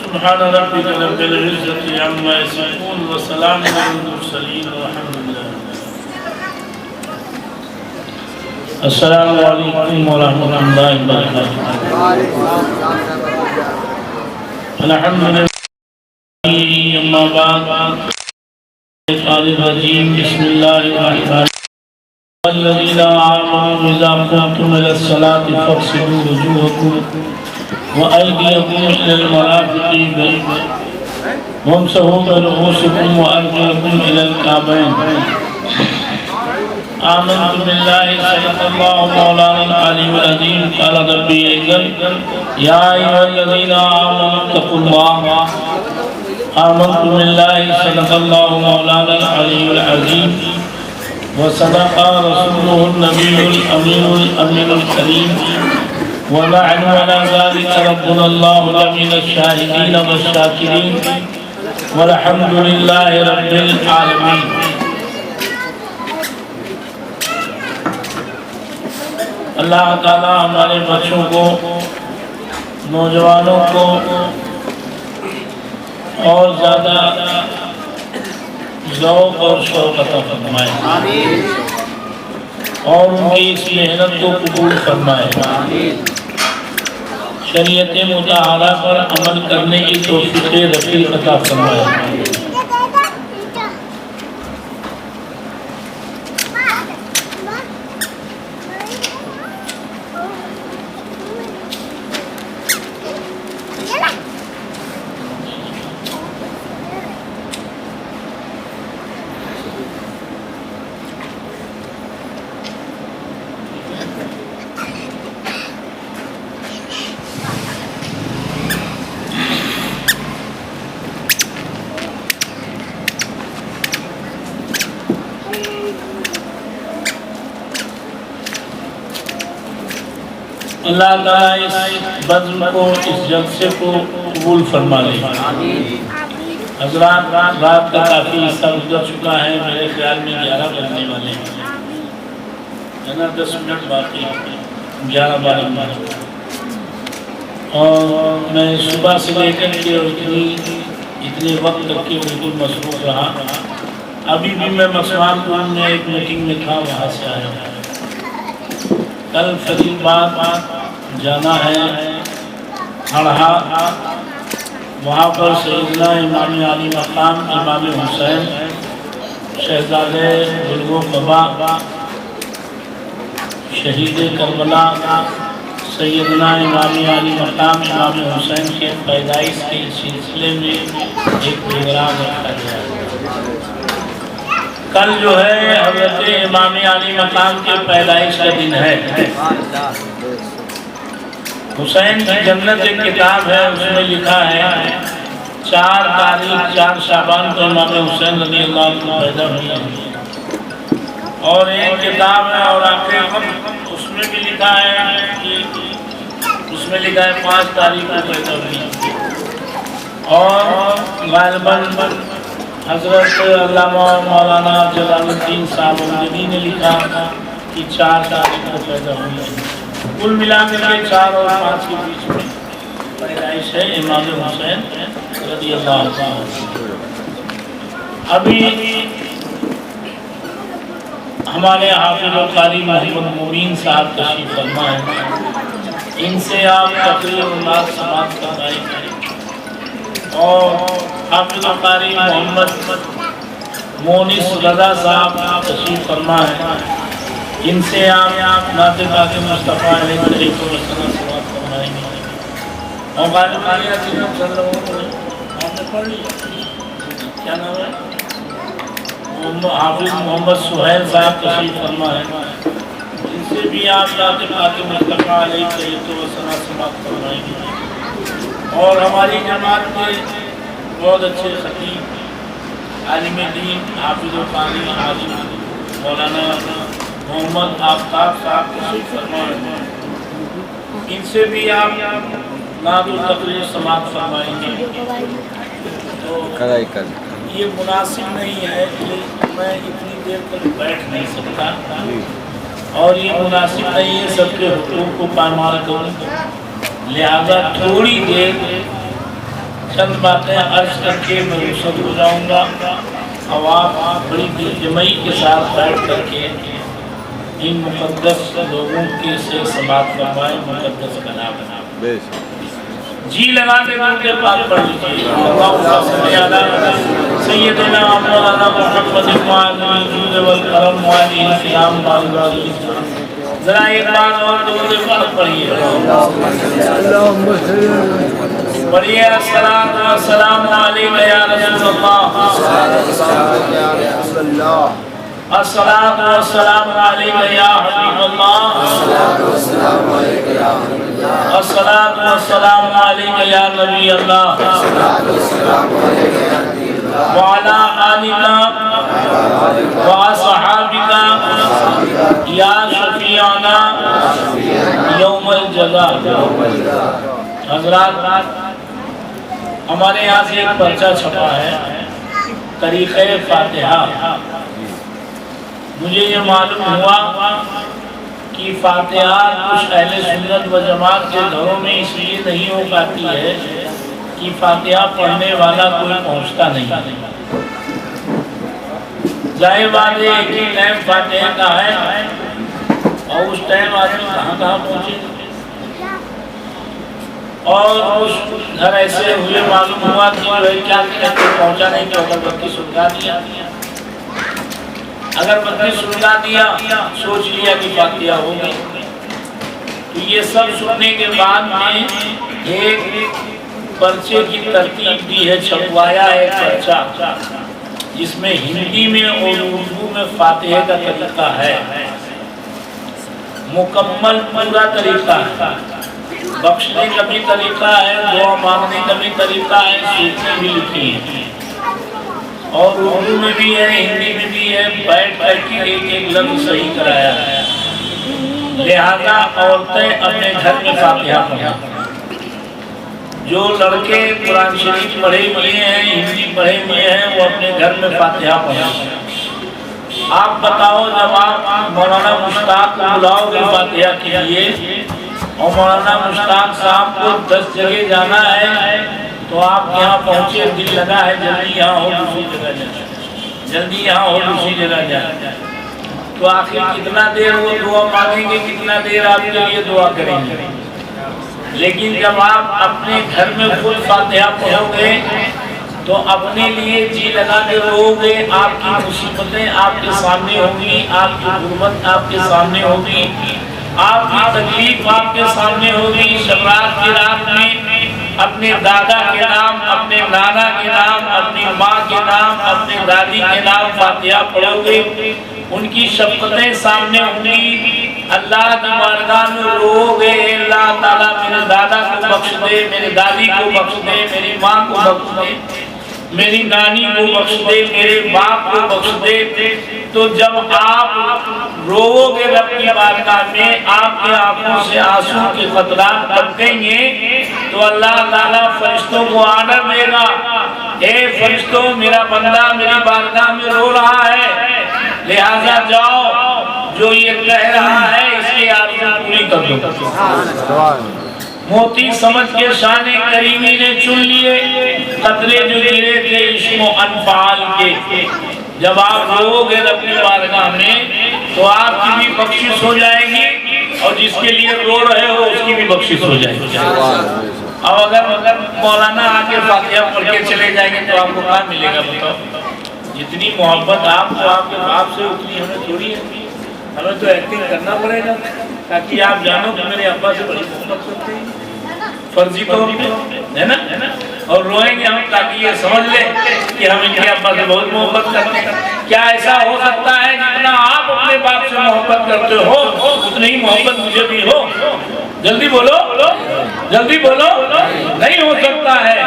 سبحان ربك رب العزة عما يصفون وسلام على المرسلين والحمد لله. السلام علیکم ورحمۃ اللہ وبرکاتہ. الحمد للہ اما بعد. الرجیم بسم اللہ الرحمن الرحیم. الذین آمنوا اذا قمتم الى الصلاة فاغسلوا وجوهکم وأيديكم إلى المرافق وامسحوا برؤوسكم وأرجلكم إلى الكعبين. آمنت بالله صدق الله مولانا العلي العظيم. قال ربي أيضا يا أيها الذين آمنوا اتقوا الله. آمنت بالله صدق الله مولانا العلي العظيم وصدق رسوله النبي الأمين الكريم ونحن على ذلك ربنا الله لمن الشاهدين والشاكرين والحمد لله رب العالمين. اللہ تعالی ہمارے بچوں کو، نوجوانوں کو اور زیادہ ذوق اور شوق عطا فرمائے اور ان کی اس محنت کو قبول فرمائے. شریعت مطہرہ پر عمل کرنے کی توفیق رفیق عطا فرمائے. اللہ تعالیٰ اس بزم کو، اس جلسے کو قبول فرما لے. حضرات رات کا کافی حصہ گزر چکا ہے. میرے خیال میں 11 بجنے والے ہیں، 10 منٹ باقی، 11-12 منٹ. اور میں صبح سے لے کر کے اتنے وقت تک کے بالکل مصروف رہا. ابھی بھی میں مسلمان پور میں ایک میٹنگ میں تھا، وہاں سے آیا. کل فرید آباد جانا ہے، ہڑہا. وہاں پر سیدنا امام علی مقام امام حسین شہزادے بلغ بابا شہید کربلا سیدنا امام علی مقام امام حسین کے پیدائش کے سلسلے میں ایک پروگرام رکھا گیا ہے. کل جو ہے حضرت امام علی مقام کے پیدائش کا دن ہے. حسین کی جنت ایک کتاب ہے، اس میں لکھا ہے 4 تاریخ 4 شعبان کو امام حسین رضی اللہ عنہ پیدا ہوئے. اور ایک کتاب ہے اور آخری وقت اس میں بھی لکھا ہے کہ اس میں لکھا ہے 5 تاریخ کو پیدا ہوئی. اور غالباً حضرت علامہ مولانا جلال الدین صاحب الدینی نے لکھا کہ 4 تاریخ کو پیدا ہوئی. کل ملا کر کے 4 اور 5 کے بیچ میں پیدائش ہے امام حسین رضی اللہ عنہ. ابھی ہمارے حافظ و قاری محمد مبین صاحب تشریف فرما ہے. ان سے آپ تقریر و نعت سماعت فرمائیں. اور حافظ و قاری محمد مونس رضا صاحب تشریف فرما ہے. ان سے آپ نعت پاک مصطفیٰ علیہ وسلم سماعت فرمائیں گے. اور غالب عالیہ جنہوں چل رہوں کو آپ نے پڑھ لیا، کیا نام ہے؟ حافظ محمد سہیل صاحب تشریف فرما ہے. ان سے بھی آپ نعت پاک مصطفیٰ علیہ وسلم سماعت فرمائیں گے. اور ہماری جماعت کے بہت اچھے خطیب عالم دین حافظ و قاری عالم مولانا محمد آفتاب صاحب تشریف فرما ہے. ان سے بھی آپ نعت و تقریر سماعت فرمائیں گے. تو یہ مناسب نہیں ہے کہ میں اتنی دیر تک بیٹھ نہیں سکتا، اور یہ مناسب نہیں ہے سب کے حقوق کو پامال کروں. لہذا تھوڑی دیر چند باتیں عرض کر کے میں رخصت ہو جاؤں گا. اب آپ بڑی دل جمعی کے ساتھ بیٹھ کر کے ان مقدس لوگوں کے سے سماعت فرمائیں مقدس کلام. جی لگا کے درود پاک پڑھ لیجیے. اللہم صلی علی سیدنا مولانا محمد الجود والکرم وعلیہ السلام علیہ. ذرا ایک بار اور درود پاک پڑھیے. پڑھیے الصلاۃ والسلام علیک یا رسول اللہ. الصلاۃ والسلام علیک یا حبیب اللہ. الصلاۃ والسلام علیک یا نبی اللہ. وعلی آلک وصحابک یا شفیعنا یوم الجزا. حضرات ہمارے یہاں سے ایک پرچہ چھپا ہے طریقہ فاتحہ. مجھے یہ معلوم ہوا کہ فاتحہ کچھ اہل سنت و جماعت کے گھروں میں اس لیے نہیں ہو پاتی ہے کہ فاتحہ پڑھنے والا کوئی پہنچتا نہیں. ظاہر بات ہے ایک ہی ٹائم فاتحہ کا ہے اور اس ٹائم آدمی کہاں پہنچے. اور اس گھر ایسے ہوئے معلوم ہوا کہ کیا پہنچا نہیں تو اگربتی سلگا دیا. اگربتی سلگا دیا سوچ لیا کہ فاتحہ ہو گئی. تو یہ سب سننے کے بعد میں ایک پرچے کی ترتیب دی ہے. چھپوایا ہے پرچہ جس میں ہندی میں اور اردو میں فاتحہ کا طریقہ ہے. مکمل پورا طریقہ ہے. بخشنے کا بھی طریقہ ہے, دعا مانگنے کا بھی طریقہ ہے, سوچنے بھی لکھی ہے اور اردو میں بھی ہے, ہندی میں بھی ہے. بیٹھ کر کے ایک ایک لفظ صحیح کرایا ہے. لہذا عورتیں اپنے گھر میں فاتحہ پڑھیں. جو لڑکے قرآن شریف پڑھے ہوئے ہیں, ہندی پڑھے ہوئے ہیں, وہ اپنے گھر میں فاتحہ پڑھیں. آپ بتاؤ جب آپ مولانا مشتاق کو بلاؤ گے فاتحہ کے لیے اور مولانا مشتاق صاحب کو 10 جگہ جانا ہے تو آپ یہاں پہنچے, دل لگا ہے جلدی یہاں ہو دوسری جگہ جائے, جلدی یہاں ہو دوسری جگہ جائے, تو آخر کتنا دیر وہ دعا مانگیں گے, کتنا دیر آپ کے لیے دعا کریں گے. لیکن جب آپ اپنے گھر میں خود فاتحہ پڑھو گے تو اپنے لیے جی لگا کے رو گے. آپ کی مصیبتیں آپ کے سامنے ہوگی, آپ کی غربت آپ کے سامنے ہوگی, آپ کی تکلیف آپ کے سامنے ہوگی. شبرات کی رات میں اپنے دادا کے نام, اپنے نانا کے نام, اپنی ماں کے نام, اپنے دادی کے نام فاتحہ پڑھو گے. ان کی شفقتیں سامنے ہوں گی. اللہ کی بارگاہ میں رو گے, اللہ تعالیٰ میرے دادا کو بخش دے, میرے دادی کو بخش دے, میری ماں کو بخش دے, میری نانی کو بخش دے, میرے باپ کو بخش دے. تو جب آپ رو گے رب کی بارگاہ میں, آپ کے آنکھوں سے آنسو کے قطرات ٹپکیں گے تو اللہ تعالیٰ فرشتوں کو آرڈر دے گا, اے فرشتوں میرا بندہ میری بارگاہ میں رو رہا ہے, لہذا جاؤ جو یہ کہہ رہا ہے اس کی آرزو پوری کر دو. موتی سمجھ کے شان کریمی نے چن لیے قطرے جو گرے تھے عشق و انفعال کے. جب آپ رو گے رب کی بارگاہ میں تو آپ کی بھی بخشش ہو جائے گی اور جس کے لیے رو رہے ہو اس کی بھی بخشش ہو جائے گی. اب اگر مولانا آگے فاتحہ پڑھ کے چلے جائیں گے تو آپ کو کیا ملے گا بتاؤ. جتنی محبت آپ کو آپ کے باپ سے اتنی ہمیں تھوڑی ہے. ہمیں تو ایکٹنگ کرنا پڑے گا تاکہ آپ جانو کہ میرے ابا سے بڑی محبت کرتے ہیں فرضی طور پہ, ہے نا. اور روئیں گے ہم تاکہ یہ سمجھ لیں کہ ہم ان کے ابا سے بہت محبت کرتے ہیں. کیا ایسا ہو سکتا ہے جتنا آپ اپنے باپ سے محبت کرتے ہو اتنی ہی محبت مجھے بھی ہو؟ جلدی بولو, جلدی بولو. نہیں ہو سکتا ہے,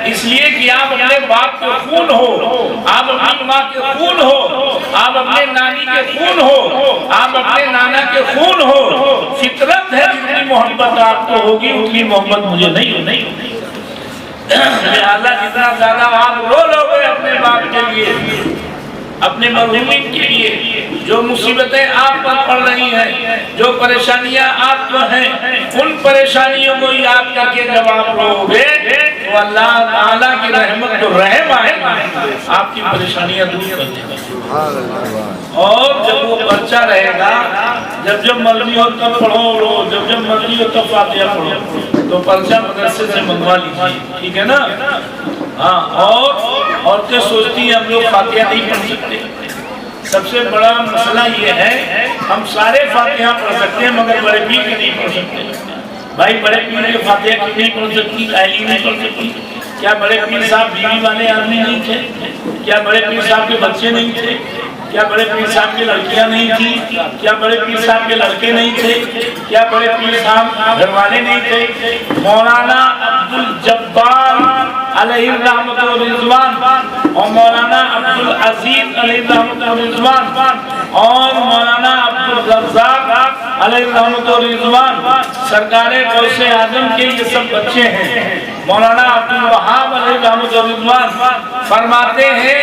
اس لیے کہ آپ اپنے باپ کے خون ہو, آپ اپنی ماں کے خون ہو, آپ اپنے نانی کے خون ہو, آپ اپنے نانا کے خون ہو. فطرت ہے, جتنی محبت آپ کو ہوگی اتنی محبت مجھے نہیں ہوگی. لہذا جتنا زیادہ آپ رو لو گے اپنے باپ کے لیے اپنے مرحومین کے لیے جو مصیبتیں آپ پر پڑ رہی ہیں، جو پریشانیاں آپ کو ہیں، ان پریشانیوں کو یاد کر کے جب آپ رو گے تو اللہ تعالیٰ کی رحمت تو رحم آئے گا، آپ کی پریشانیاں دور کر دے گا۔ اور جب وہ بچہ رہے گا، جب جب مرضی ہو تب پڑھو رو، جب جب مرضی ہو تب فاتحہ پڑھو، تو پرچہ مدرسے سے منگوا لیجیے، ٹھیک ہے نا؟ ہاں، اور عورتیں سوچتی ہیں ہم لوگ فاتحہ نہیں پڑھ سکتے۔ سب سے بڑا مسئلہ یہ ہے ہم سارے فاتحہ پڑھ سکتے ہیں مگر بڑے پیر کے نہیں پڑھ سکتے۔ بھائی بڑے پیر کے فاتحہ کیوں نہیں پڑھ سکتی؟ اہلی نہیں پڑھ سکتی؟ کیا بڑے پیر صاحب بیوی والے آدمی نہیں تھے؟ کیا بڑے پیر صاحب کے بچے نہیں تھے؟ کیا بڑے پیر صاحب کی لڑکیاں نہیں تھی؟ کیا بڑے پیر صاحب کے لڑکے نہیں تھے؟ کیا بڑے پیر صاحب گھر والے نہیں تھے؟ مولانا عبدالجبار علیہ الرحمۃ والرضوان اور مولانا عبدالعزیز علیہ الرحمۃ والرضوان اور مولانا عبدالرزاق علیہ الرحمۃ والرضوان سرکار غوث اعظم کے یہ سب بچے ہیں۔ مولانا عبدالوہاب علیہ الرحمۃ والرضوان فرماتے ہیں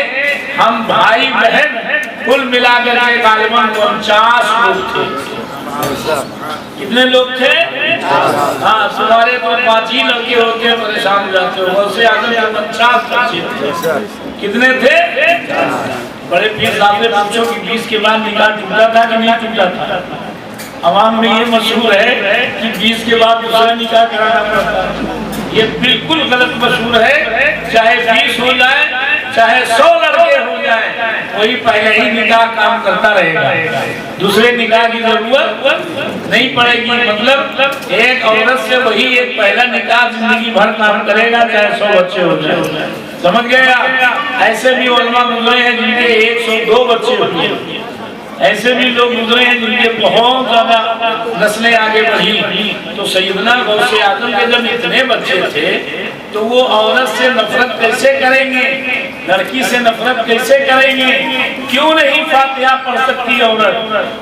ہم بھائی بہن کل ملا کر کے غالباً 49 لوگ تھے۔ کتنے لوگ تھے؟ ہاں، تمہارے تو 5 ہی لڑکے ہوتے ہیں پریشان ہو جاتے ہو، غوث اعظم کے 50 بچے تھے۔ کتنے تھے؟ بڑے پیر صاحب سے پوچھو کہ 20 کے بعد نکاح ٹوٹا تھا کہ نہیں ٹوٹا تھا؟ عوام میں یہ مشہور ہے کہ 20 کے بعد دوسرا نکاح کرانا پڑتا ہے، یہ بالکل غلط مشہور ہے۔ چاہے 20 ہو جائے چاہے 100 لڑکے ہو جائیں، وہی پہلے ہی نکاح کام کرتا رہے گا، دوسرے نکاح کی ضرورت نہیں پڑے گی۔ مطلب ایک عورت سے وہی ایک پہلا نکاح زندگی بھر کام کرے گا چاہے 100 بچے ہو جائیں۔ سمجھ گئے آپ؟ ایسے بھی علماء گزرے ہیں جن کے 102 بچے ہوتے ہیں، ایسے بھی لوگ گزرے ہیں جن کے بہت زیادہ نسلیں آگے بڑھی۔ تو سیدنا غوث اعظم کے جب اتنے بچے تھے تو وہ عورت سے نفرت کیسے کریں گے، لڑکی سے نفرت کیسے کریں گے؟ کیوں نہیں فاتحہ پڑھ سکتی عورت؟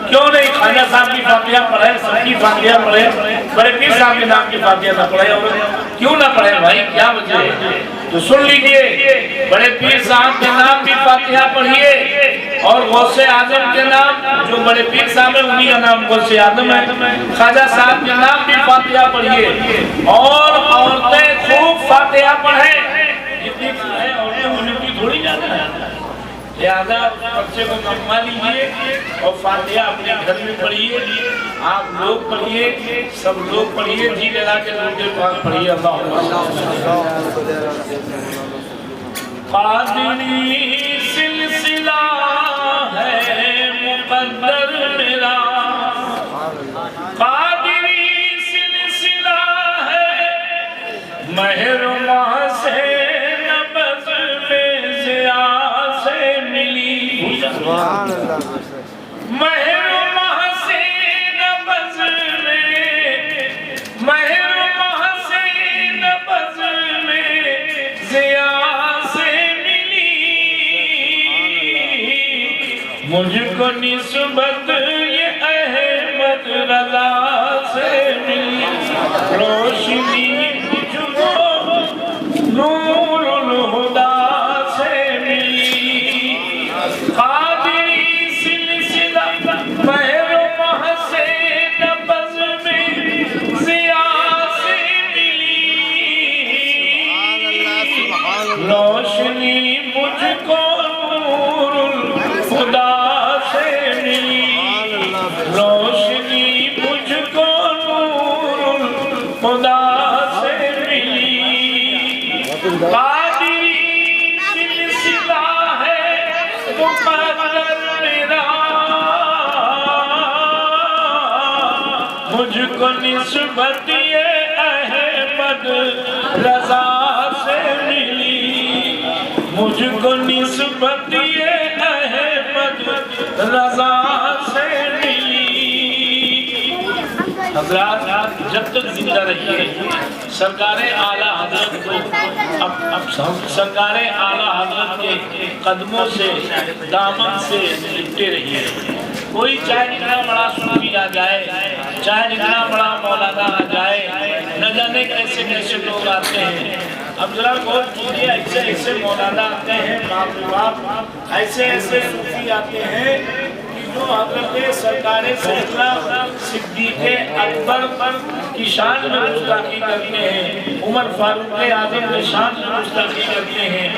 کیوں نہیں خواجہ صاحب کی فاتحہ پڑھے، سب کی فاتحہ پڑھے، بڑے پیر صاحب کے نام کی فاتحہ نہ پڑھے عورت؟ کیوں نہ پڑھے بھائی؟ کیا وجہ ہے؟ تو سن لیجئے، بڑے پیر صاحب کے نام بھی فاتحہ پڑھیے اور غوث اعظم کے نام، جو بڑے پیر صاحب ہیں انہی کا نام غوث اعظم ہے، خواجہ صاحب کے نام بھی فاتحہ پڑھیے اور عورتیں خوب فاتحہ پڑھیں۔ جتنی عورتیں ہونے کی تھوڑی جاتا ہے، لہذا بچے کو منگوا لیجیے اور فاتحہ اپنے گھر میں پڑھیے، آپ لوگ پڑھیے، سب لوگ پڑھیے، جی لگا کے درود پاک پڑھیے۔ قادری سلسلہ ہے مقدر میرا، قادری سلسلہ ہے محرمہ سے نبض میں ضیاء سے ملی، محرمہ سے نبض میں، محرمہ سے نبض میں ضیاء سے ملی، مجھ کو نسبت یہ احمد رضا سے ملی، روشنی مجھ کو نور الہدا سے ملی، قادری سلسلہ محرمہ سے نبض میں ضیاء سے ملی، روشنی مجھ کو نور الہدا سے ملی، روشنی مجھ کو نور الہدا سے ملی، قادری سلسلہ ہے مقدر میرا، مجھ کو نسبت یہ احمد رضا سے ملی، مجھ کو نسبت یہ احمد رضا سے ملی۔ حضرات جب تک زندہ رہیے سرکار اعلیٰ حضرت کو، سرکار اعلیٰ حضرت کے قدموں سے، دامن سے لپٹے رہیے۔ کوئی چاہے جتنا بڑا صوفی آ جائے، چاہے جتنا بڑا مولانا آ جائے، نہ جانے کیسے کیسے لوگ آتے ہیں. اب ذرا غور کیجیے، ایسے ایسے مولانا آتے ہیں، باپ باپ ایسے ایسے صوفی آتے ہیں جو حضرت سرکار سیدنا صدیق اکبر کی شان میں گستاخی کرتے ہیں، عمر فاروق اعظم کی شان میں گستاخی کرتے ہیں،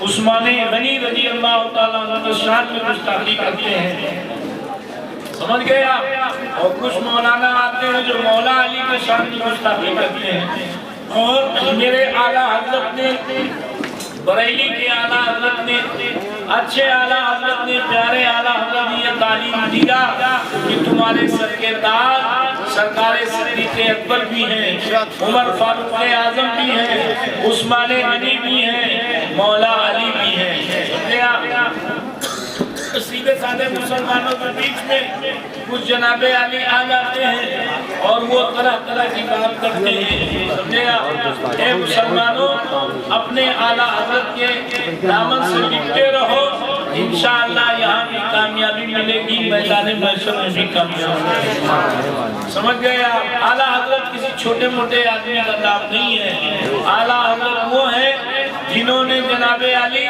عثمان غنی رضی اللہ تعالیٰ عنہ کی شان میں گستاخی کرتے ہیں. سمجھ گئے آپ؟ اور کچھ مولانا آتے ہیں جو مولا علی کی شان میں گستاخی کرتے ہیں. اور میرے اعلیٰ حضرت نے، بریلی کے اعلیٰ حضرت نے، اچھے اعلیٰ حضرت نے، پیارے اعلیٰ حضرت نے یہ تعلیم دیا کہ تمہارے سر کے تاج سرکار صدیق اکبر بھی ہیں، عمر فاروق اعظم بھی ہیں، عثمان غنی بھی ہیں، مولا علی بھی ہیں. سیدھے سادے مسلمانوں کے بیچ میں کچھ جناب علی آ جاتے ہیں اور وہ طرح طرح کی بات کرتے ہیں. سمجھے آپ؟ اے مسلمانوں، اپنے اعلیٰ حضرت کے دامن سے لپٹے رہو، انشاءاللہ یہاں بھی کامیابی ملے گی، میدان محشر میں بھی کامیابی. سمجھ گئے آپ؟ اعلیٰ حضرت کسی چھوٹے موٹے آدمی کا نام نہیں ہے. اعلیٰ حضرت وہ ہیں جنہوں نے جناب علی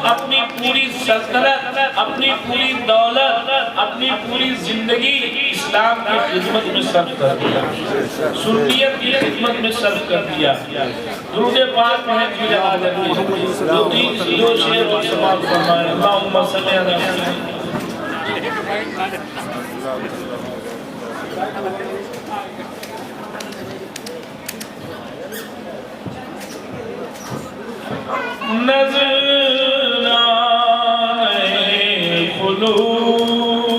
اپنی پوری سلطنت، اپنی پوری دولت، اپنی پوری زندگی اسلام کی خدمت میں صرف کر دیا، سنیت کی خدمت میں صرف کر دیا. درود پاک میں جی دو شعر اور سماعت فرمائے. اللہم صلی علی محمد. نظرانِ خلوص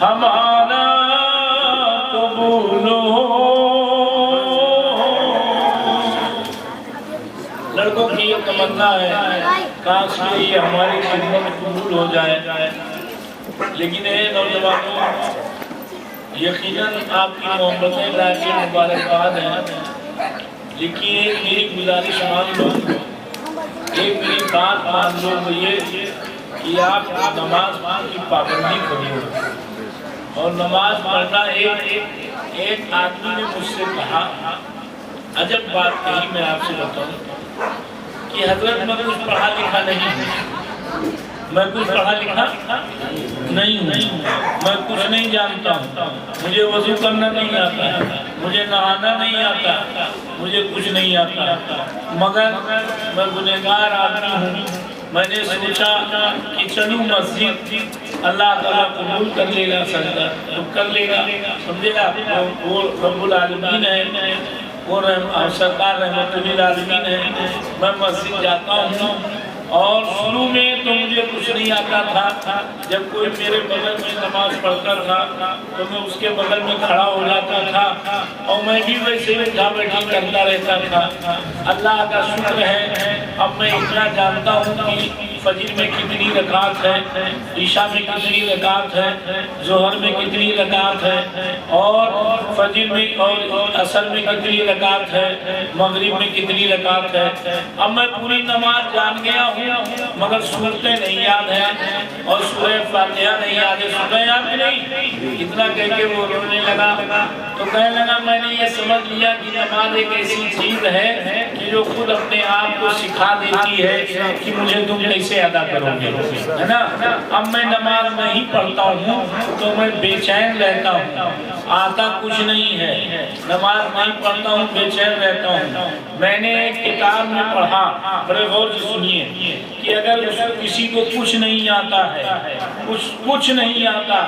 ہمارا قبول ہو. لڑکوں کی یہ تمنا ہے کاش کہ یہ ہماری خدمت قبول ہو جائے. لیکن اے نوجوانوں، یقیناً آپ کی محبتیں لاکھ مبارکباد ہیں، لیکن ایک میری گزارش مان لو، ایک میری بات مان لو، وہ یہ کہ آپ نماز کی پابندی کرو. اور نماز پڑھنا، ایک آدمی نے مجھ سے کہا، عجب بات کہی، میں آپ سے بتاؤں کہ حضرت میں کچھ پڑھا لکھا نہیں ہوں، میں کچھ پڑھا لکھا نہیں ہوں، میں کچھ نہیں جانتا ہوں، مجھے وضو کرنا نہیں آتا، مجھے نہانا نہیں آتا، مجھے کچھ نہیں آتا، مگر میں گنہگار آدمی ہوں. میں نے سوچا کہ چلوں مسجد، اللہ تعالیٰ قبول کر لے گا، سجدہ تو کر لے گا. سمجھے گا؟ وہ رب العالمین ہے، وہ سرکار رحمت للعالمین ہے. میں مسجد جاتا ہوں اور شروع میں تو مجھے کچھ نہیں آتا تھا. جب کوئی میرے بغل میں نماز پڑھتا تھا تو میں اس کے بغل میں کھڑا ہو جاتا تھا اور میں بھی ویسے ہی اٹھا بیٹھی کرتا رہتا تھا. اللہ کا شکر ہے اب میں اتنا جانتا ہوں کہ فجر میں کتنی رکعت ہے، عشاء میں کتنی رکعت ہے، ظہر میں کتنی رکعت ہے، اور فجر میں اور عصر میں کتنی رکعت ہے، مغرب میں کتنی رکعت ہے. اب میں پوری نماز جان گیا ہوں مگر سورتیں نہیں یاد ہیں اور سورہ فاتحہ نہیں یاد ہے. سورہ یاد نہیں. اتنا کہہ کے وہ رونے لگا تو کہنے لگا میں نے یہ سمجھ لیا کہ نماز ایک ایسی چیز ہے کہ جو خود اپنے آپ کو سکھا دیتی ہے کہ مجھے تم کیسے ادا کرو گے، ہے نا. اب میں نماز نہیں پڑھتا ہوں تو میں بے چین رہتا ہوں، آتا کچھ نہیں ہے. نماز نہیں پڑھتا ہوں، بے چین رہتا ہوں. میں نے ایک کتاب میں پڑھا، بڑے غور سے سنیے، کہ اگر کسی کو کچھ نہیں آتا ہے، کچھ نہیں آتا،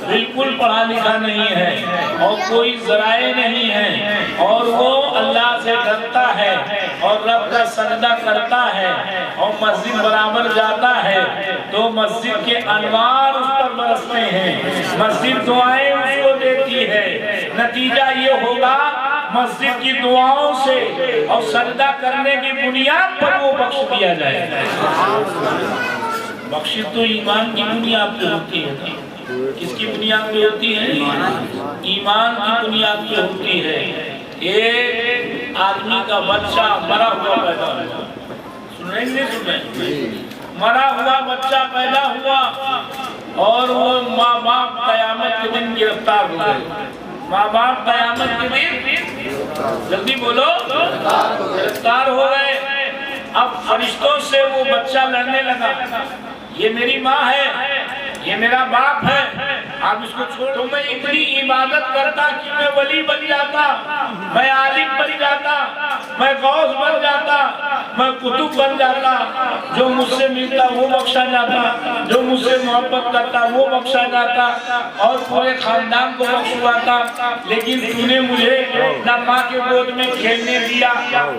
بالکل پڑھا لکھا نہیں ہے اور کوئی ذرائع نہیں ہے اور وہ اللہ سے ڈرتا ہے اور رب کا سجدہ کرتا ہے اور مسجد برابر جاتا ہے تو مسجد کے انوار اس پر برستے ہیں، مسجد دعائیں اس کو دیتی ہے. نتیجہ یہ ہوگا مسجد کی دعاؤں سے اور سجدہ کرنے کی بنیاد پر وہ بخش دیا جائے گا. بخشش تو ایمان کی بنیاد پہ ہوتی ہے. کس کی بنیاد پہ ہوتی ہے؟ ایمان کی بنیاد پہ ہوتی ہے. ایک آدمی کا بچہ مرا ہوا پیدا ہوا، سن رہے ہیں؟ مرا ہوا بچہ پیدا ہوا اور وہ ماں باپ قیامت کے دن گرفتار ہو گئے. ماں باپ قیامت کے دن جلدی بولو گرفتار ہو گئے. اب فرشتوں سے وہ بچہ لڑنے لگا، یہ میری ماں ہے، یہ میرا باپ ہے، آپ اس کو چھوڑ. تو میں اتنی عبادت کرتا کہ میں ولی بن جاتا، میں عالم بن جاتا، میں غوث بن جاتا، میں قطب بن جاتا. جو مجھ سے ملتا وہ بخشا جاتا، جو مجھ سے محبت کرتا وہ بخشا جاتا، اور پورے خاندان کو بخشواتا. لیکن تو نے مجھے نہ ماں کے گود میں کھیلنے دیا،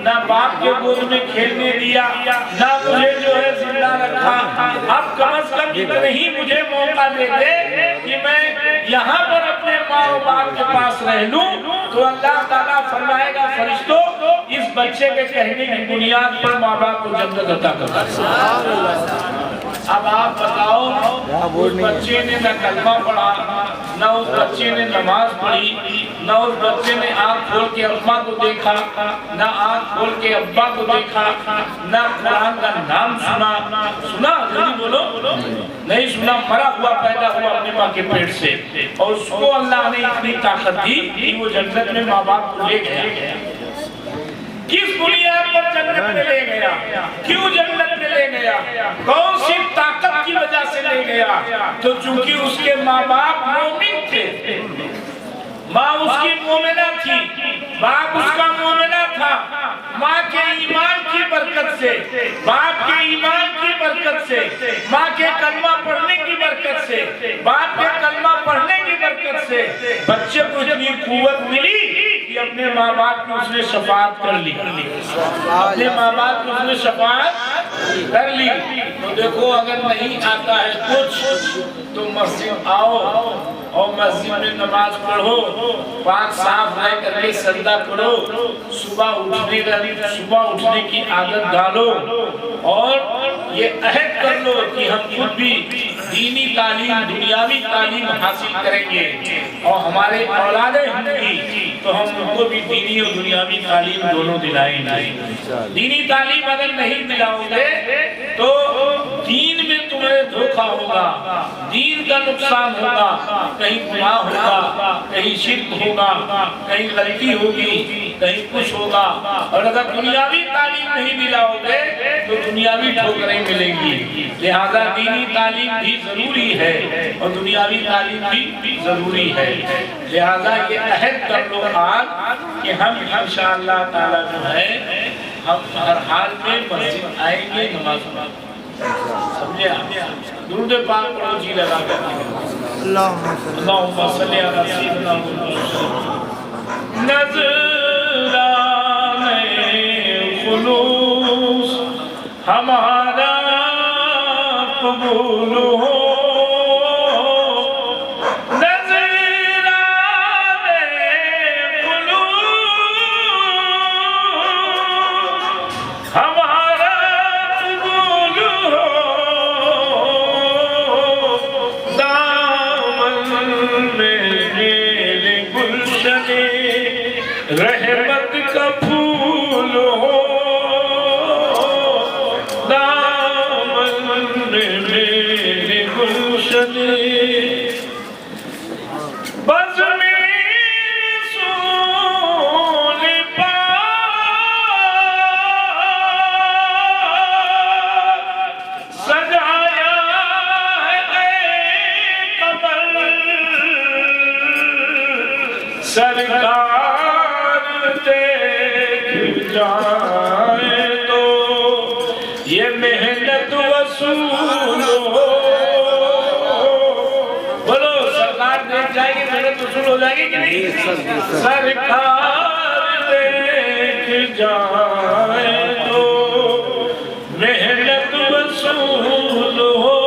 نہ باپ کے گود میں کھیلنے دیا، نہ مجھے جو ہے زندہ رکھا. اب کم از کم اتنا ہی مجھے موقع دے دے کہ میں یہاں پر اپنے ماں و باپ کے پاس رہ لوں. تو اللہ تعالیٰ فرمائے گا فرشتوں اس بچے کے کہنے کی بنیاد پر ماں باپ کو جنت عطا کرتا ہے. اب آپ بتاؤ، اس بچے نے نہ کلمہ پڑھا، نہ اس بچے نے نماز پڑھی، نہ اس بچے نے آنکھ کھول کے اماں کو دیکھا، نہ آنکھ کھول کے ابا کو دیکھا، نہ قرآن کا نام سنا جلدی بولو نہیں سنا. مرا ہوا پیدا ہوا اپنے ماں کے پیٹ سے، اور اس کو اللہ نے اتنی طاقت دی کہ وہ جنت میں ماں باپ کو لے گیا. کس بنیاد پر جنت میں لے گیا؟ کیوں جنت میں لے گیا؟ کون سی طاقت کی وجہ سے لے گیا؟ تو چونکہ اس کے ماں باپ مومن تھے، ماں اس کی مومنہ تھی، باپ اس کا مومنہ تھا. ماں کے ایمان کی برکت سے، باپ کے ایمان کی برکت سے، ماں کے کلمہ پڑھنے کی برکت سے، باپ کے کلمہ پڑھنے کی برکت سے بچے کو اتنی قوت ملی کہ اپنے ماں باپ کی اس نے شفاعت کر لی. اپنے ماں باپ کی اس نے شفاعت کر لی. تو دیکھو اگر نہیں آتا ہے کچھ تو مسجد آؤ اور مسجد میں نماز پڑھو، پاک صاف رہ کر کے سجدہ کرو، صبح اٹھنے کی عادت ڈالو، اور یہ عہد کر لو کہ ہم خود بھی دینی تعلیم دنیاوی تعلیم حاصل کریں گے، اور ہمارے اولادیں ہوں گی تو ہم ان کو بھی دینی اور دنیاوی تعلیم دونوں دلائیں گے. دینی تعلیم اگر نہیں دلاؤ گے تو دین میں تمہیں دھوکہ ہوگا، دین کا نقصان ہوگا، کہیں گناہ ہوگا، کہیں شرک ہوگا، کہیں غلطی ہوگی، کہیں کچھ ہوگا. اور اگر دنیاوی تعلیم نہیں دلاؤ گے تو دنیاوی ٹھوکریں ملیں گی. لہذا دینی تعلیم بھی ضروری ہے اور دنیاوی تعلیم بھی ضروری ہے. لہذا یہ عہد کر لو آج کہ ہم انشاءاللہ تعالیٰ جو ہے ہم ہر حال میں مسجد آئیں گے، نماز پڑھیں. سمجھے آپ؟ درود پاک پڑھو جی لگا کر. اللہم صلی علی سیدنا محمد. نظرانِ خلوص ہمارا قبول ہو، رحمت کا پھول ہو، دامن میں میرے گلشن بزم رسول پاک سجایا ہے قبر سرکار جائے تو یہ محنت وصول ہو. بولو سرکار دیکھ جائے گی، محنت وصول ہو جائے گی کہ نہیں؟ سرکار دیکھ جائے تو محنت وصول ہو،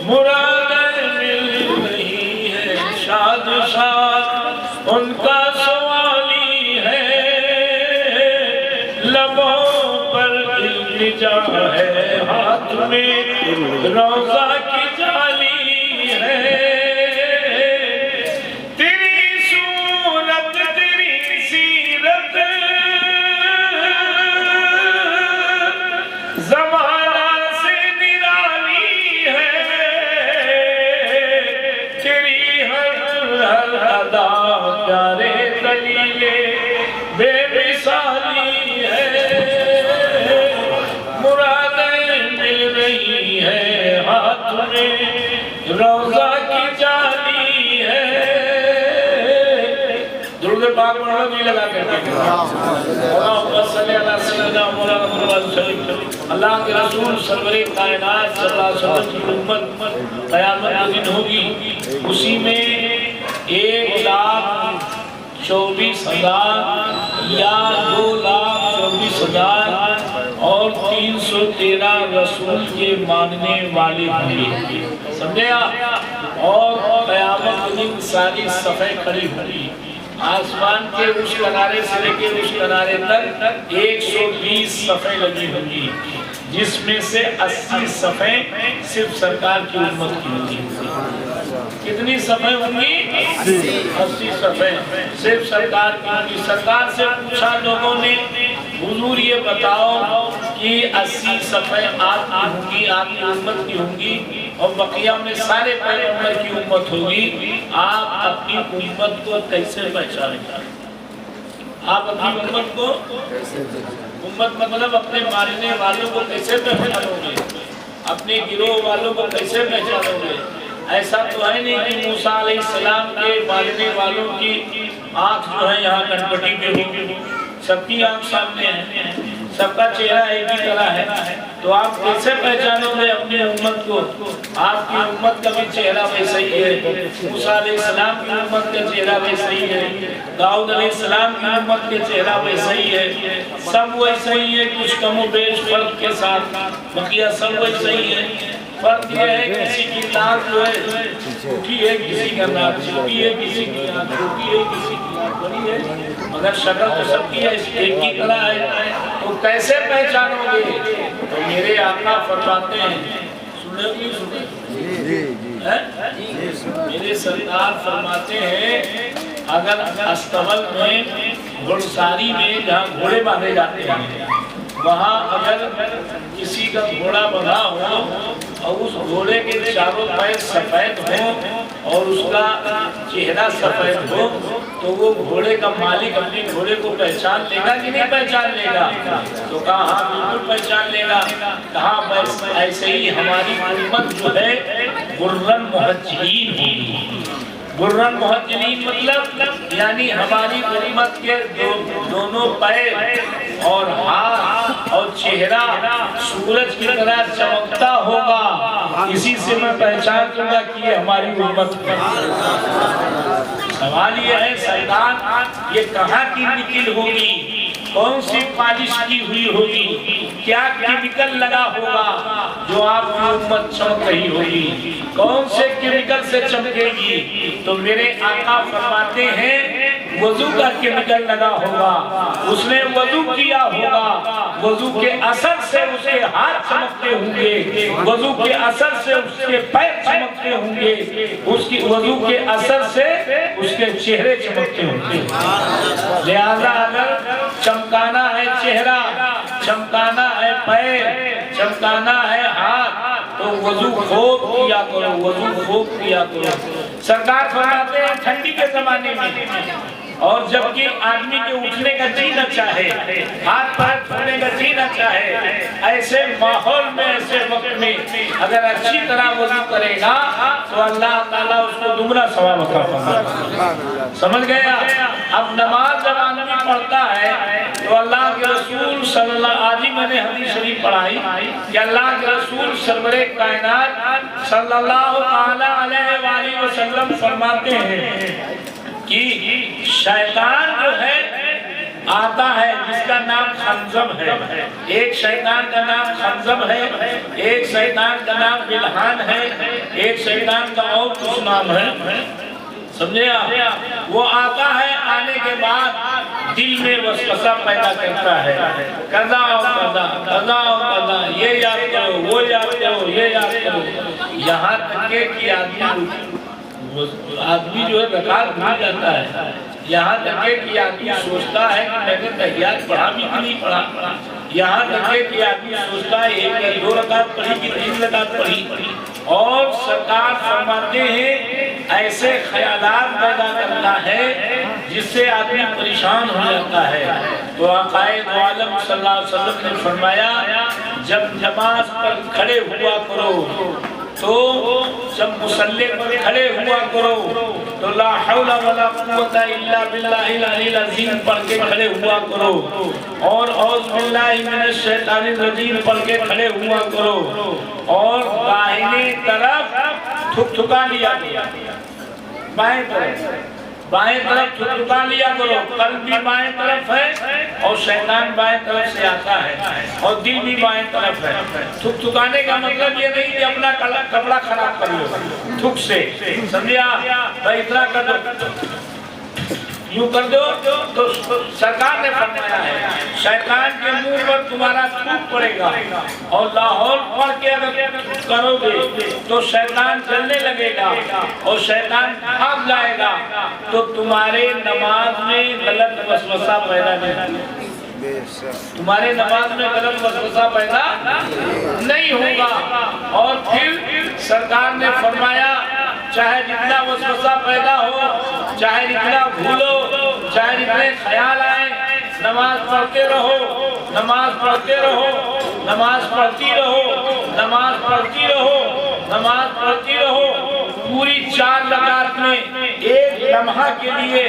مراد مل نہیں ہے شاد شاد ان کا سوالی ہے، لبوں پر التجا ہے، ہاتھ میں روضہ کی جالی ہے. تیری صورت تیری سیرت زمانہ سے نرالی ہے، تیری ہر پاک پڑھنا نہیں لگا کرتے اللہ کے رسول سرور کائنات صلی اللہ علیہ وسلم کی امت قیامت کے دن ہوگی، اسی میں 1,24,000 یا 2,24,000 اور 313 رسول کے ماننے والے ہوں گے، سمجھے آپ؟ اور قیامت کے دن ساری صفیں کھڑی ہوگی، آسمان کے اس کنارے سے لے کے اس کنارے تک 120 صفیں لگی ہوں گی، جس میں سے 80 صفیں صرف سرکار کی امت کی ہوں گی۔ کتنی صفیں ہوں گی؟ 80 صفیں صرف سرکار کی ہوں گی۔ سرکار سے پوچھا لوگوں نے، حضور یہ بتاؤ کہ 80 صفیں آپ کی ہوں گی، آپ کی امت کی ہوں گی، اور بقیہ میں سارے پیغمبر کی امت ہوگی، آپ اپنی امت کو کیسے پہچانیں گے؟ آپ اپنی امت کو، امت مطلب اپنے ماننے والوں کو کیسے پہچانو گے؟ اپنے گروہ والوں کو کیسے پہچانو گے؟ ایسا تو ہے نہیں کہ موسیٰ علیہ السلام کے ماننے والوں کی آنکھ جو ہے یہاں کنپٹی پہ ہوگی، سب کی آنکھ سامنے ہے، سب کا چہرہ ایک ہی طرح ہے، تو آپ کیسے پہچانو گے اپنی امت کو؟ آپ کی امت کا بھی چہرہ ویسا ہی ہے، موسیٰ علیہ السلام کی امت کا چہرہ ویسا ہی ہے، داؤد علیہ السلام کی امت کا چہرہ ویسا ہی ہے، سب ویسا ہی ہے، کچھ کم و بیش فرق کے ساتھ، بقیہ سب ویسا ہی ہے۔ فرق یہ ہے کسی کی ناک جو ہے چھوٹی ہے، کسی کا ناک چھوٹی ہے، کسی کی ناک چھوٹی ہے، کسی کی ناک بڑی ہے، مگر شکل تو سب کی ہے، ایک ہی طرح ہے، تو کیسے پہچانو گے؟ تو میرے آقا فرماتے ہیں، سنے نہیں سنے؟ میرے سرکار فرماتے ہیں اگر استول میں گھڑساری میں جہاں گھوڑے باندھے جاتے ہیں، وہاں اگر کسی کا گھوڑا بندھا ہو اور اس گھوڑے کے چاروں پیر سفید ہوں اور اس کا چہرہ سفید ہو، تو وہ گھوڑے کا مالک اپنے گھوڑے کو پہچان لے گا کہ نہیں پہچان لے گا؟ تو کہا ہاں بالکل پہچان لے گا۔ کہا بس ایسے ہی ہماری امت جو ہے غرًا محجلین ہوگی۔ غرًا محجلین مطلب یعنی ہماری امت کے دونوں پیر اور ہاتھ اور چہرہ سورج کی طرح چمکتا ہوگا، اسی سے میں پہچان لوں گا کہ یہ ہماری امت ہے۔ سوال یہ ہے سرکار یہ کہاں کی نکل ہوگی؟ کون سی پالش کی ہوئی ہوگی؟ کیا کیمیکل لگا ہوگا جو آپ کی امت چمک رہی ہوگی؟ کون سے کیمیکل سے چمکے گی؟ تو میرے آقا فرماتے ہیں وضو کا کیمیکل لگا ہوگا، اس نے وضو کیا ہوگا، وضو کے اثر سے اس کے ہاتھ چمکتے ہوں گے، وضو کے اثر سے اس کے پیر چمکتے ہوں گے، اس کی وضو کے اثر سے اس کے چہرے چمکتے ہوں گے۔ لہذا اگر چمکانا ہے چہرہ، چمکانا ہے پیر، چمکانا ہے ہاتھ، تو وضو خوب کیا کرو، وضو خوب کیا کرو۔ سرکار فرماتے ہیں ٹھنڈی کے زمانے میں اور جبکہ آدمی کے اٹھنے کا جی نہ چاہے، ہاتھ پیر پھرنے کا جی نہ چاہے، ایسے ماحول میں، ایسے وقت میں اگر اچھی طرح وضو کرے گا تو اللہ تعالیٰ اس کو دگنا ثواب عطا فرمائے گا۔ سمجھ گیا؟ اب نماز جب آدمی پڑھتا ہے تو اللہ کے رسول صلی اللہ، آج ہی میں نے حدیث شریف پڑھائی کہ اللہ کے رسول سرور کائنات صلی اللہ علیہ وآلہ وسلم فرماتے ہیں کہ شیطان جو ہے آتا ہے جس کا نام خنزب ہے، ایک شیطان کا نام خنزب ہے، ایک شیطان کا نام بلحان ہے، ایک شیطان کا اور کچھ نام ہے، سمجھے آپ؟ وہ آتا ہے، آنے کے بعد دل میں وسوسہ پیدا کرتا ہے، قضا و قضا، قضا و قضا، یہ یاد کرو، وہ یاد کرو، یہ یاد کرو، یہاں تک کہ آدمی جو ہے رکعت بھول جاتا ہے، یہاں تک کہ آدمی سوچتا ہے کہ میں نے تحیات پڑھا بھی نہیں پڑھا، یہاں تک کہ آدمی سوچتا ہے 1 یا 2 رکعت پڑھی کہ 3 رکعت پڑھی، اور سرکار فرماتے ہیں ایسے خیالات پیدا کرتا ہے جس سے آدمی پریشان ہو جاتا ہے۔ تو آقا عالم صلی اللہ علیہ وسلم نے فرمایا جب نماز پر کھڑے ہوا کرو، تو جب مصلی پر کھڑے ہوا کرو تو تو لا حول ولا قوت الا باللہ العلی العظیم پڑھ کے کھڑے ہوا کرو، اور اعوذ باللہ من الشیطان الرجیم پڑھ کے کھڑے ہوا کرو، اور داہنی طرف تھک تھکا لیا کرو، بائیں طرف تھک تھکا لیا کرو، قلب بھی بائیں طرف ہے اور شیطان بائیں طرف سے آتا ہے اور دل بھی بائیں طرف ہے۔ تھک تھکانے کا مطلب یہ نہیں کہ اپنا کپڑا خراب کر لو تھک سے، سمجھا بھائی اتنا کر دو، یوں کر دو تو سرکار نے فرمایا ہے شیطان کے منہ پر تمہارا تھوک پڑے گا، اور لاہور پڑھ کے اگر کرو گے تو شیطان جلنے لگے گا اور شیطان بھاگ جائے گا، تو تمہارے نماز میں غلط وسوسہ پیدا نہیں، تمہارے نماز میں غلط وسوسہ پیدا نہیں ہوگا۔ اور پھر سرکار نے فرمایا چاہے جتنا وسوسہ پیدا ہو، چاہے جتنا بھولو، چاہے جتنے خیال آئیں، نماز پڑھتے رہو، نماز پڑھتے رہو، نماز پڑھتی رہو، نماز پڑھتی رہو، نماز پڑھتی رہو۔ پوری 4 رکعت میں ایک لمحہ کے لیے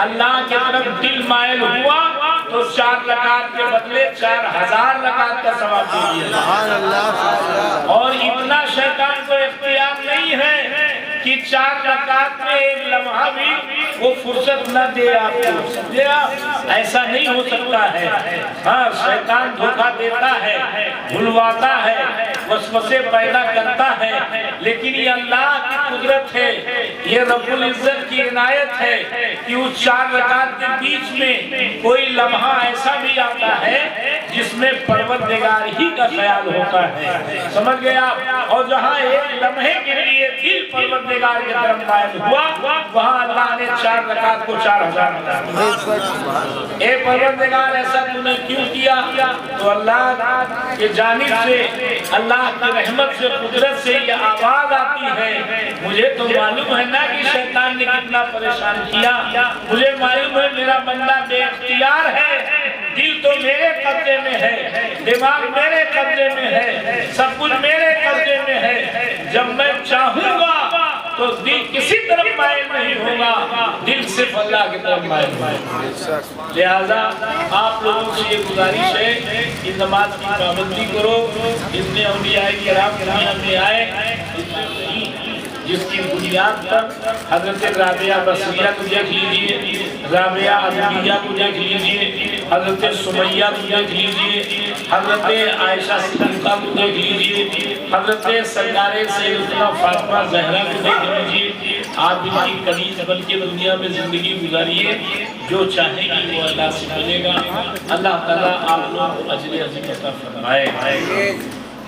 اللہ کی طرف دل مائل ہوا تو 4 رکعت کے بدلے 4000 رکعت کا ثواب دیا۔ اور اتنا شیطان کو اختیار نہیں ہے کہ 4 رکعت میں ایک لمحہ بھی وہ فرصت نہ دے آپ کو، سمجھے آپ؟ ایسا نہیں ہو سکتا ہے۔ ہاں شیطان دھوکہ دیتا ہے، بھلواتا ہے، وسوسے پیدا کرتا ہے، لیکن یہ اللہ کی قدرت ہے، یہ رب العزت کی عنایت ہے کہ اس 4 رکعت کے بیچ میں کوئی لمحہ ایسا بھی آتا ہے جس میں پروردگار ہی کا خیال ہوتا ہے، سمجھ گئے آپ؟ اور جہاں ایک لمحے کے لیے دل پروردگار کے طرف مائل ہوا، وہاں اللہ نے 4 رکعت کو 4000 اے پروردگار ایسا تو نے کیوں کیا؟ تو اللہ کی جانب سے، اللہ کی رحمت سے، قدرت سے یہ آواز آتی ہے، مجھے تو معلوم ہے نا کہ شیطان نے کتنا پریشان کیا، مجھے معلوم ہے میرا بندہ بے اختیار ہے، دل تو میرے قبضے میں ہے، دماغ میرے قبضے میں ہے، سب کچھ میرے قبضے میں ہے، جب میں چاہوں گا تو دل کسی طرف مائل نہیں ہوگا، دل صرف اللہ کی طرف مائل ہوگا۔ لہذا آپ لوگوں سے یہ گزارش ہے کہ نماز کی پابندی کرو، اتنے اولیاء کرام دنیا میں آئے جس کی بنیاد پر حضرت رابعہ بصریہ کو دیکھ لیجئے، رابعہ عدویہ کو دیکھ لیجئے، حضرت سمیہ کو دیکھ لیجئے، حضرت عائشہ صدیقہ کو دیکھ لیجئے، حضرت سرکار سیدنا فاطمہ زہرا کو دیکھ لیجئے۔ آپ ان کی کنیز بن کے دنیا میں زندگی گزاریے، جو چاہیں گی وہ اللہ سے ملے گا۔ اللہ تعالیٰ آپ لوگوں کو اجر عظیم عطا فرمائے۔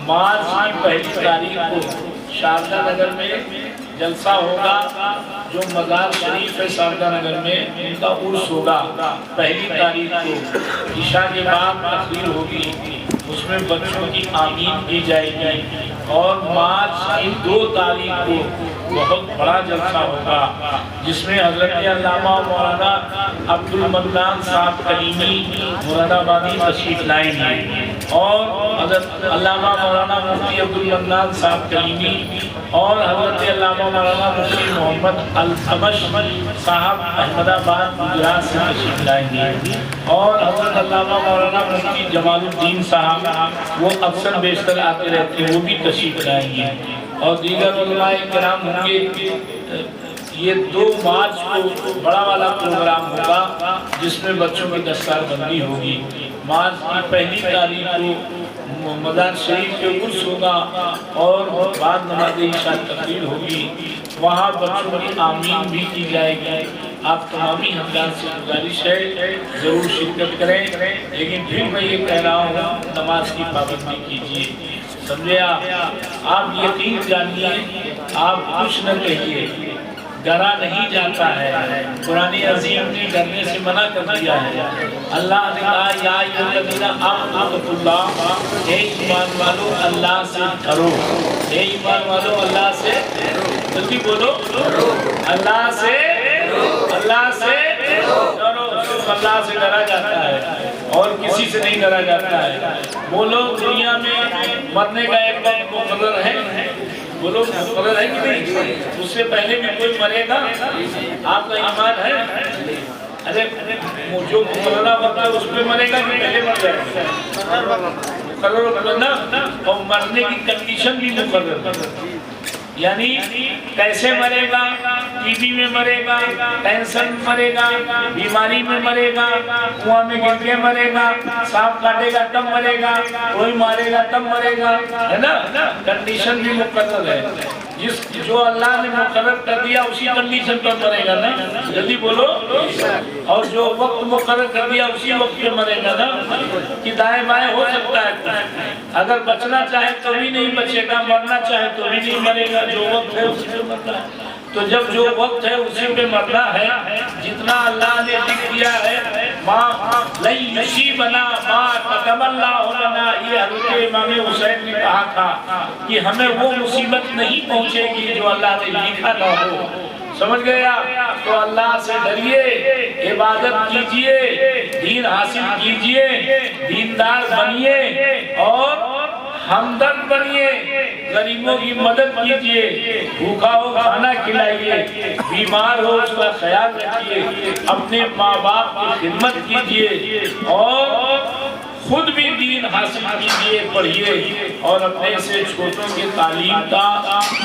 مارچ کی 1 تاریخ کو شاردا نگر میں جلسہ ہوگا، جو مزار شریف ہے شاردا نگر میں، ان کا عرس ہوگا 1 تاریخ کو، عشاء کے بعد تقریر ہوگی، اس میں بچوں کی آمین کی جائے گی۔ اور مارچ کی 2 تاریخ کو بہت بڑا جلسہ ہوگا جس میں حضرت علامہ مولانا عبد المنان صاحب کلیمی مراد آبادی تشریف لائیں گے، اور حضرت علامہ مولانا مفتی عبد المنان صاحب کلیمی اور حضرت علامہ مولانا مفتی محمد الخمش صاحب احمد آباد گجرات سے تشریف لائیں گے، اور حضرت علامہ مولانا مفتی جمال الدین صاحب وہ اکثر بیشتر آتے رہتے ہیں، وہ بھی تشریف لائیں گے، اور دیگر علماء کرام ہوں گے۔ یہ 2 مارچ کو بڑا والا پروگرام ہوگا جس میں بچوں کی دستار بندی ہوگی۔ مارچ کی 1 تاریخ کو مزار شریف کے عرس ہوگا اور بعد نماز عشاء تقریر ہوگی، وہاں بچوں کی آمین بھی کی جائے گی۔ آپ تمامی حضرات سے گزارش ہے ضرور شرکت کریں، لیکن پھر میں یہ کہہ رہا ہوں نماز کی پابندی کیجیے، سمجھے آپ یقین جانیے، آپ کچھ نہ کہیے، ڈرا نہیں جاتا ہے، قرآن عظیم نے ڈرنے سے منع کر دیا ہے۔ اللہ نے کہا یا ایھا الذین آمنوا اتقوا اللہ، اے ایمان والو اللہ سے ڈرو، اے ایمان والو اللہ سے جلدی بولو، اللہ سے ڈرو، صرف اللہ سے ڈرا جاتا ہے اور کسی سے نہیں ڈرا جاتا ہے۔ وہ لوگ دنیا میں مرنے کا ایک وقت مقرر ہے، بولو مقرر ہے کہ نہیں؟ اس سے پہلے بھی کوئی مرے گا؟ آپ کا ایمان ہے؟ ارے جو مقررہ وقت ہے اس پہ مرے گا کہ پہلے مر جائے گا؟ مقرر نا، اور مرنے کی کنڈیشن بھی مقرر، یعنی کیسے مرے گا؟ ٹی بی میں مرے گا، کینسر میں مرے گا، بیماری میں مرے گا، کنواں میں گر کے مرے گا، سانپ کاٹے گا تب مرے گا، کوئی مارے گا تب مرے گا، ہے نا؟ کنڈیشن بھی مقرر ہے، جو اللہ نے مقرر کر دیا اسی کنڈیشن پر مرے گا نا، جلدی بولو، اور جو وقت مقرر کر دیا اسی وقت پہ مرے گا نا، کہ دائیں بائیں ہو سکتا ہے، اگر بچنا چاہے تو بھی نہیں بچے گا، مرنا چاہے تو بھی نہیں مرے گا، جو وقت ہے اسی پہ مرنا ہے۔ تو جب جو وقت ہے اسی پہ مرنا ہے، جتنا اللہ نے لکھ دیا ہے، ماں لن یصیبنا ما کتب اللہ لنا، یہ حضرت امام حسین نے کہا تھا کہ ہمیں وہ مصیبت نہیں پہنچے گی جو اللہ نے لکھا نہ ہو، سمجھ گیا؟ تو اللہ سے ڈریے، عبادت کیجئے، دین حاصل کیجئے، دیندار بنیے اور ہمدرد بنیے، غریبوں کی مدد کیجئے، بھوکا ہو کھانا کھلائیے، بیمار ہو اس کا خیال رکھیے، اپنے ماں باپ کی خدمت کیجئے اور خود بھی دین حاصل کیجئے، پڑھیے اور اپنے سے چھوٹوں کے تعلیم کا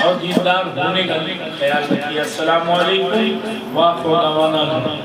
اور دیندار ہونے کا خیال رکھیے۔ السلام علیکم وآخر دعوانا۔